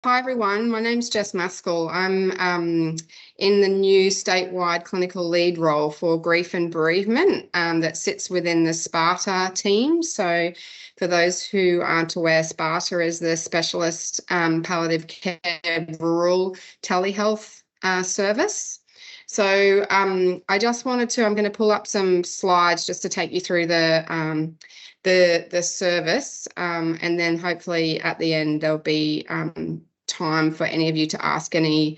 Hi everyone, my name's Jess Maskell. I'm in the new statewide clinical lead role for grief and bereavement that sits within the SPaRTa team. So for those who aren't aware, SPaRTa is the specialist palliative care rural telehealth service. So I just wanted to, I'm going to pull up some slides just to take you through the service, and then hopefully at the end there'll be time for any of you to ask any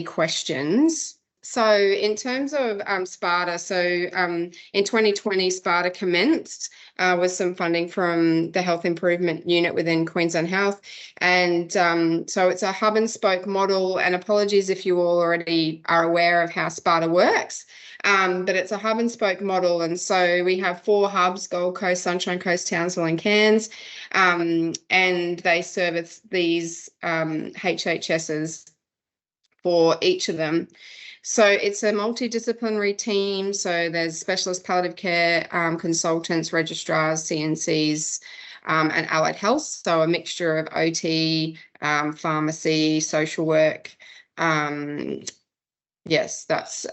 questions. So in terms of SPaRTa, in 2020, SPaRTa commenced with some funding from the Health Improvement Unit within Queensland Health. And so it's a hub and spoke model, and apologies if you all already are aware of how SPaRTa works. But it's a hub and spoke model. And so we have 4 hubs: Gold Coast, Sunshine Coast, Townsville and Cairns. And they service these HHSs for each of them. So it's a multidisciplinary team. So there's specialist palliative care consultants, registrars, CNCs, and allied health. So a mixture of OT, pharmacy, social work. Yes, that's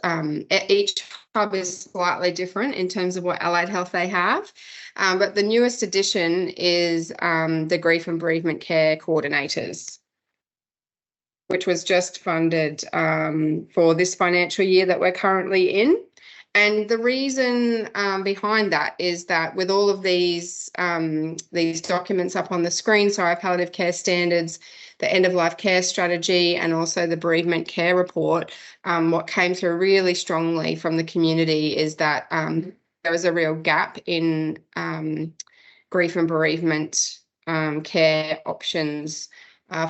each hub is slightly different in terms of what allied health they have. But the newest addition is the grief and bereavement care coordinators, which was just funded for this financial year that we're currently in. And the reason behind that is that with all of these documents up on the screen, so our palliative care standards, the end-of-life care strategy, and also the bereavement care report, what came through really strongly from the community is that there was a real gap in grief and bereavement care options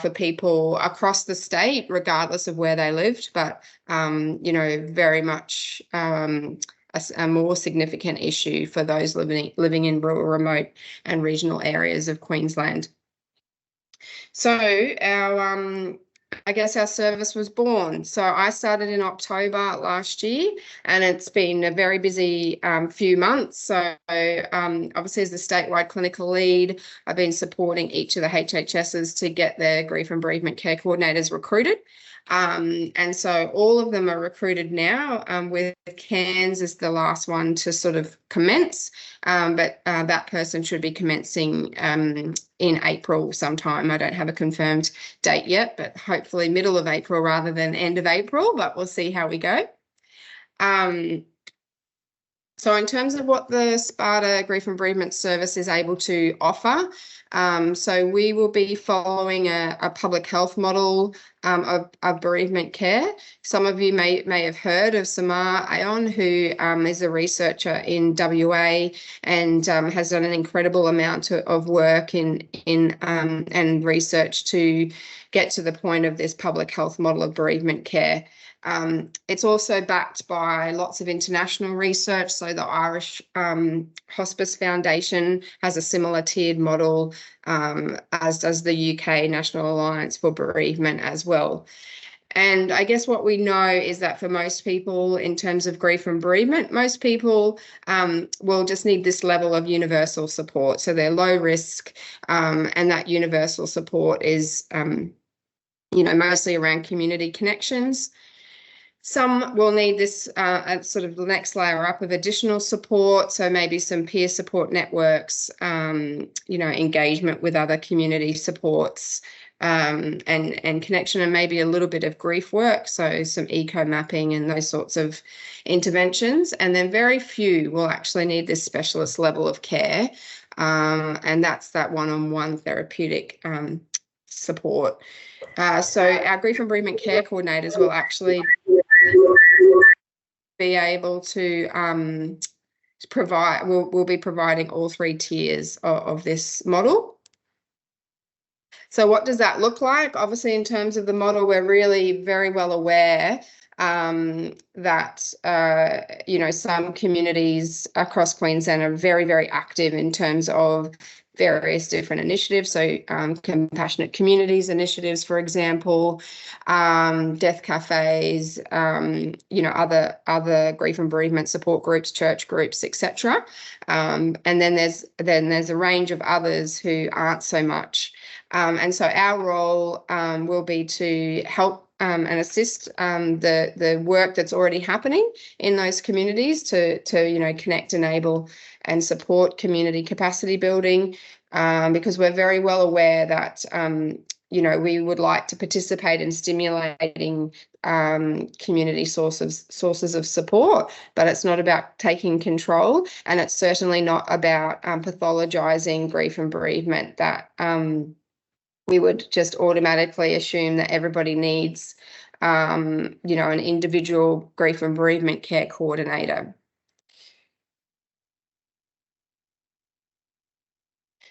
for people across the state, regardless of where they lived, but, very much a more significant issue for those living in rural, remote and regional areas of Queensland. So I guess our service was born. So I started in October last year, and it's been a very busy few months. So obviously as the statewide clinical lead, I've been supporting each of the HHSs to get their grief and bereavement care coordinators recruited. And so all of them are recruited now, with Cairns as the last one to sort of commence, but that person should be commencing in April sometime. I don't have a confirmed date yet, but hopefully middle of April rather than end of April, but we'll see how we go. So in terms of what the SPaRTa Grief and Bereavement Service is able to offer, so we will be following a public health model of bereavement care. Some of you may have heard of Samar Ayon, who is a researcher in WA and has done an incredible amount of work and research to get to the point of this public health model of bereavement care. It's also backed by lots of international research. So the Irish Hospice Foundation has a similar tiered model, as does the UK National Alliance for Bereavement as well. And I guess what we know is that for most people, in terms of grief and bereavement, most people will just need this level of universal support. So they're low risk, and that universal support is, mostly around community connections. Some will need this sort of the next layer up of additional support, so maybe some peer support networks, engagement with other community supports, and connection, and maybe a little bit of grief work, so some eco mapping and those sorts of interventions. And then very few will actually need this specialist level of care, and that's that one-on-one therapeutic support. So our grief and bereavement care coordinators will actually be able to we'll be providing all 3 tiers of this model. So what does that look like? Obviously, in terms of the model, we're really very well aware that, some communities across Queensland are very, very active in terms of various different initiatives. So compassionate communities initiatives, for example, death cafes, other grief and bereavement support groups, church groups, etc. And then there's a range of others who aren't so much. And so our role will be to help and assist the work that's already happening in those communities to connect, enable, and support community capacity building, because we're very well aware that we would like to participate in stimulating community sources of support, but it's not about taking control, and it's certainly not about pathologizing grief and bereavement, that we would just automatically assume that everybody needs, an individual grief and bereavement care coordinator.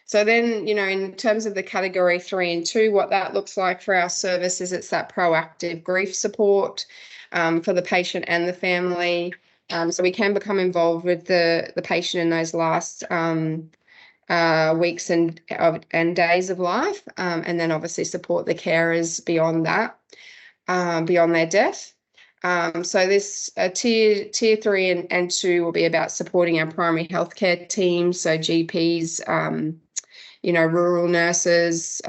So then, in terms of the category 3 and 2, what that looks like for our service is it's that proactive grief support for the patient and the family. So we can become involved with the patient in those last weeks and days of life, and then obviously support the carers beyond that, beyond their death. So this tier 3 and 2 will be about supporting our primary healthcare teams, so GPs, rural nurses,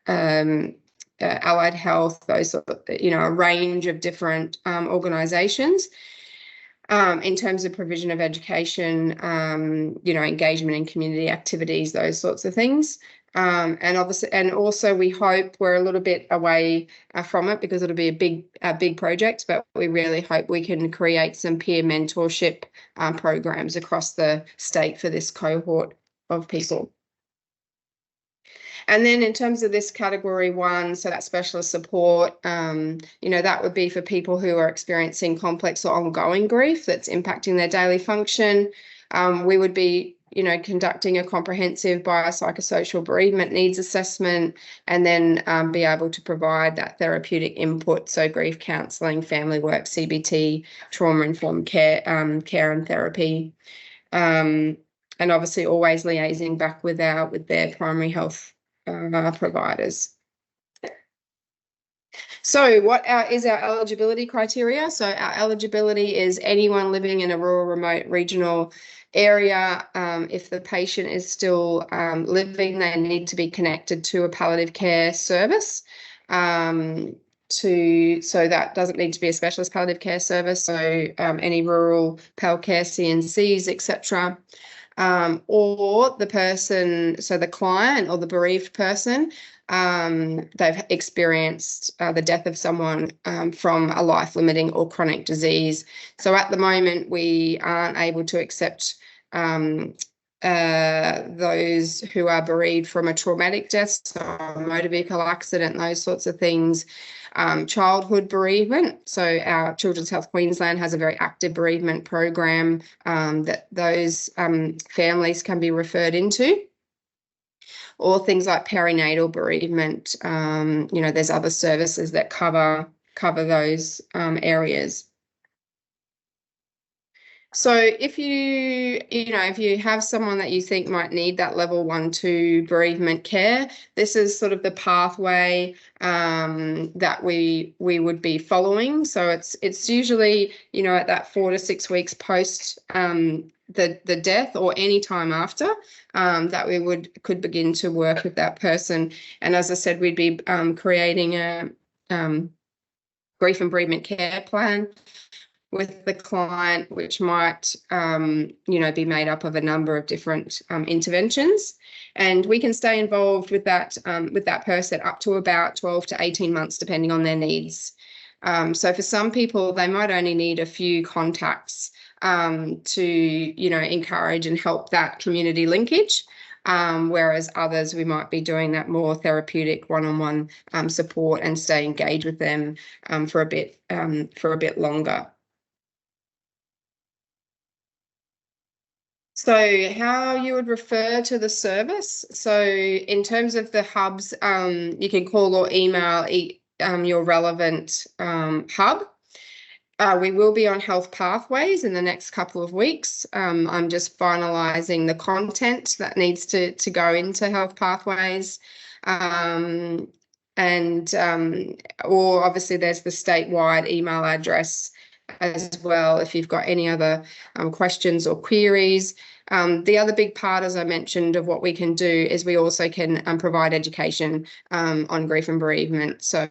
allied health, those sort of, a range of different organisations. In terms of provision of education, engagement in community activities, those sorts of things. And also we hope, we're a little bit away from it because it'll be a big project, but we really hope we can create some peer mentorship programs across the state for this cohort of people. And then in terms of this category 1, so that specialist support, that would be for people who are experiencing complex or ongoing grief that's impacting their daily function. We would be, conducting a comprehensive biopsychosocial bereavement needs assessment, and then be able to provide that therapeutic input, so grief counselling, family work, CBT, trauma-informed care and therapy. And obviously always liaising back with their primary health providers. So what is our eligibility criteria? So our eligibility is anyone living in a rural, remote, regional area. If the patient is still living, they need to be connected to a palliative care service. So that doesn't need to be a specialist palliative care service. So any rural PAL care, CNCs, etc. Or the person, so the client or the bereaved person, they've experienced the death of someone from a life-limiting or chronic disease. So at the moment, we aren't able to accept those who are bereaved from a traumatic death, so a motor vehicle accident, those sorts of things. Childhood bereavement. So our Children's Health Queensland has a very active bereavement program that those families can be referred into. Or things like perinatal bereavement. There's other services that cover those areas. So if you have someone that you think might need that level 1-2 bereavement care, this is sort of the pathway that we would be following. So it's usually, at that 4 to 6 weeks post the death, or any time after, that we could begin to work with that person. And as I said, we'd be creating a grief and bereavement care plan with the client, which might, be made up of a number of different interventions. And we can stay involved with that person up to about 12 to 18 months, depending on their needs. So for some people, they might only need a few contacts to, encourage and help that community linkage. Whereas others, we might be doing that more therapeutic one-on-one support and stay engaged with them for a bit longer. So how you would refer to the service. So in terms of the hubs, you can call or email your relevant hub. We will be on Health Pathways in the next couple of weeks. I'm just finalising the content that needs to go into Health Pathways. Or obviously there's the statewide email address as well if you've got any other questions or queries. The other big part, as I mentioned, of what we can do is we also can provide education on grief and bereavement, so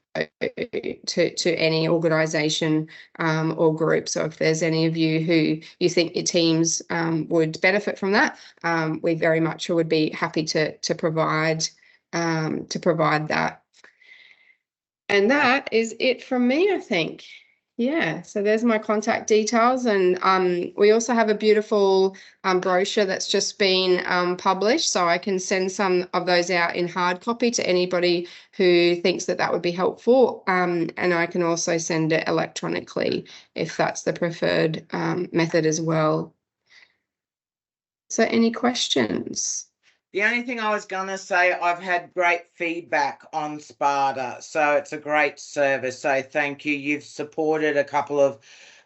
to any organisation or group. So if there's any of you who you think your teams would benefit from that, we very much would be happy to provide that. And that is it from me, I think. Yeah, so there's my contact details, and we also have a beautiful brochure that's just been published, so I can send some of those out in hard copy to anybody who thinks that that would be helpful, and I can also send it electronically if that's the preferred method as well. So any questions? The only thing I was going to say, I've had great feedback on SPaRTa, so it's a great service. So thank you. You've supported a couple of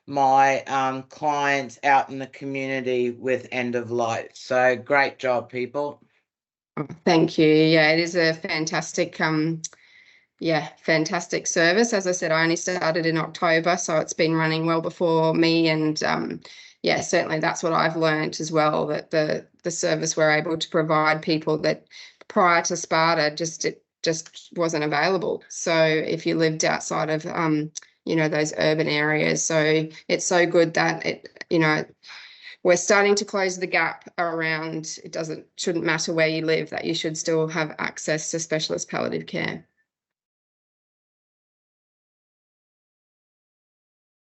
my clients out in the community with end of life. So great job, people. Oh, thank you. Yeah, it is a fantastic fantastic service. As I said, I only started in October, so it's been running well before me, and yeah, certainly that's what I've learned as well, that the service we're able to provide people that prior to SPaRTa just wasn't available. So if you lived outside of those urban areas, so it's so good that we're starting to close the gap around shouldn't matter where you live, that you should still have access to specialist palliative care.